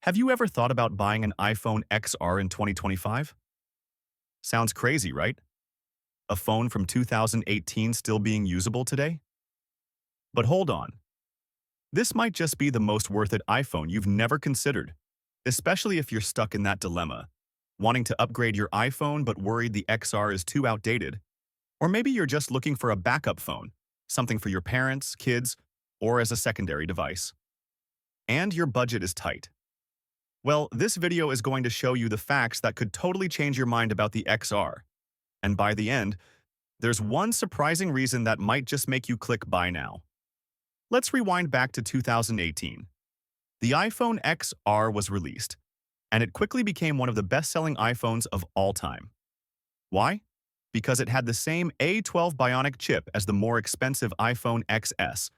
Have you ever thought about buying an iPhone XR in 2025? Sounds crazy, right? A phone from 2018 still being usable today? But hold on. This might just be the most worth it iPhone you've never considered, especially if you're stuck in that dilemma, wanting to upgrade your iPhone but worried the XR is too outdated. Or maybe you're just looking for a backup phone, something for your parents, kids, or as a secondary device. And your budget is tight. Well, this video is going to show you the facts that could totally change your mind about the XR. And by the end, there's one surprising reason that might just make you click buy now. Let's rewind back to 2018. The iPhone XR was released, and it quickly became one of the best-selling iPhones of all time. Why? Because it had the same A12 Bionic chip as the more expensive iPhone XS,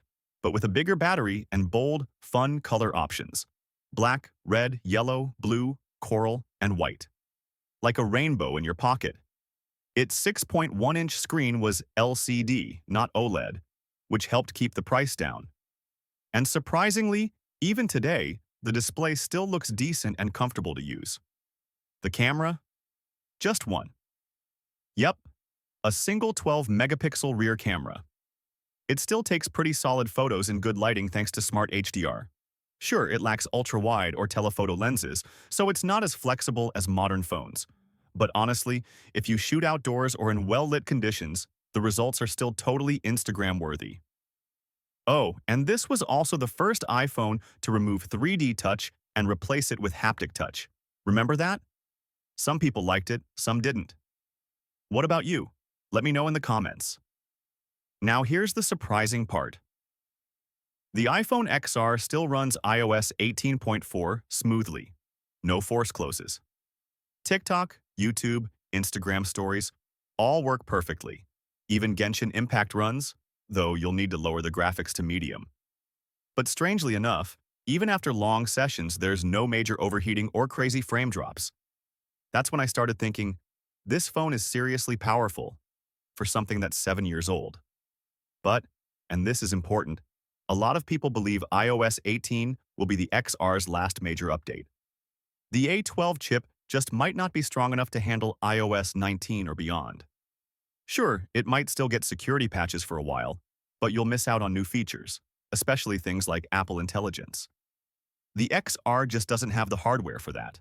but with a bigger battery and bold, fun color options. Black, red, yellow, blue, coral, and white. Like a rainbow in your pocket. Its 6.1-inch screen was LCD, not OLED, which helped keep the price down. And surprisingly, even today, the display still looks decent and comfortable to use. The camera? Just one. Yep, a single 12-megapixel rear camera. It still takes pretty solid photos in good lighting thanks to smart HDR. Sure, it lacks ultra-wide or telephoto lenses, so it's not as flexible as modern phones. But honestly, if you shoot outdoors or in well-lit conditions, the results are still totally Instagram-worthy. Oh, and this was also the first iPhone to remove 3D Touch and replace it with haptic touch. Remember that? Some people liked it, some didn't. What about you? Let me know in the comments. Now here's the surprising part. The iPhone XR still runs iOS 18.4 smoothly. No force closes. TikTok, YouTube, Instagram stories all work perfectly. Even Genshin Impact runs, though you'll need to lower the graphics to medium. But strangely enough, even after long sessions, there's no major overheating or crazy frame drops. That's when I started thinking, this phone is seriously powerful for something that's 7 years old. But, and this is important, a lot of people believe iOS 18 will be the XR's last major update. The A12 chip just might not be strong enough to handle iOS 19 or beyond. Sure, it might still get security patches for a while, but you'll miss out on new features, especially things like Apple Intelligence. The XR just doesn't have the hardware for that.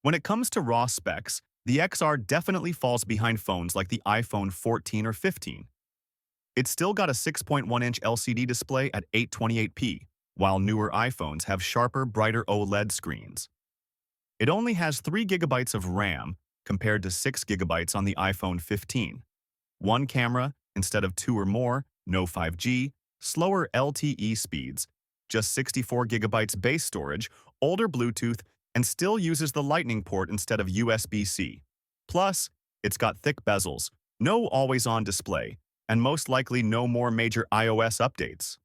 When it comes to raw specs, the XR definitely falls behind phones like the iPhone 14 or 15. It's still got a 6.1-inch LCD display at 828p, while newer iPhones have sharper, brighter OLED screens. It only has 3 GB of RAM compared to 6 GB on the iPhone 15. One camera instead of 2 or more, no 5G, slower LTE speeds, just 64 GB base storage, older Bluetooth, and still uses the Lightning port instead of USB-C. Plus, it's got thick bezels, no always-on display, and most likely no more major iOS updates.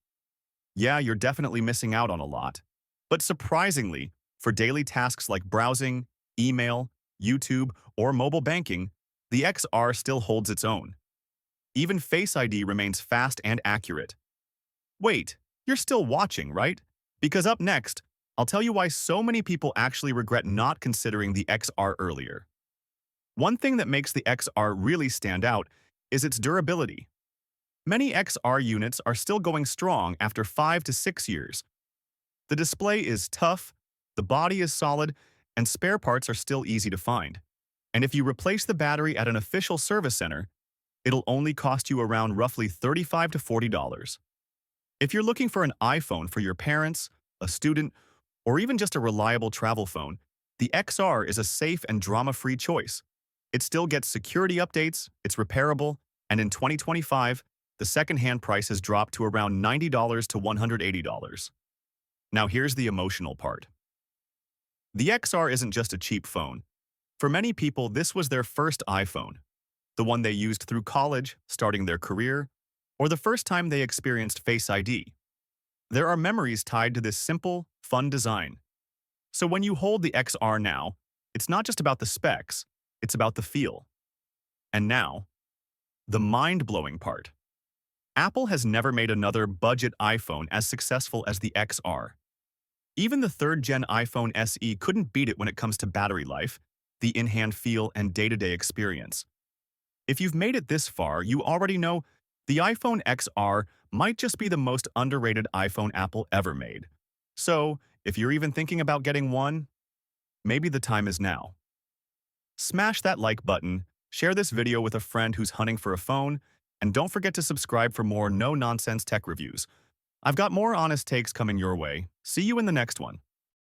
Yeah, you're definitely missing out on a lot. But surprisingly, for daily tasks like browsing, email, YouTube, or mobile banking, the XR still holds its own. Even Face ID remains fast and accurate. Wait, you're still watching, right? Because up next, I'll tell you why so many people actually regret not considering the XR earlier. One thing that makes the XR really stand out is its durability. Many XR units are still going strong after 5 to 6 years. The display is tough, the body is solid, and spare parts are still easy to find. And if you replace the battery at an official service center, it'll only cost you around roughly $35 to $40. If you're looking for an iPhone for your parents, a student, or even just a reliable travel phone, the XR is a safe and drama-free choice. It still gets security updates, it's repairable, and in 2025, the second-hand price has dropped to around $90 to $180. Now here's the emotional part. The XR isn't just a cheap phone. For many people, this was their first iPhone, the one they used through college, starting their career, or the first time they experienced Face ID. There are memories tied to this simple, fun design. So when you hold the XR now, it's not just about the specs, it's about the feel. And now, the mind-blowing part. Apple has never made another budget iPhone as successful as the XR. Even the third-gen iPhone SE couldn't beat it when it comes to battery life, the in-hand feel, and day-to-day experience. If you've made it this far, you already know the iPhone XR might just be the most underrated iPhone Apple ever made. So, if you're even thinking about getting one, maybe the time is now. Smash that like button, share this video with a friend who's hunting for a phone, and don't forget to subscribe for more no-nonsense tech reviews. I've got more honest takes coming your way. See you in the next one.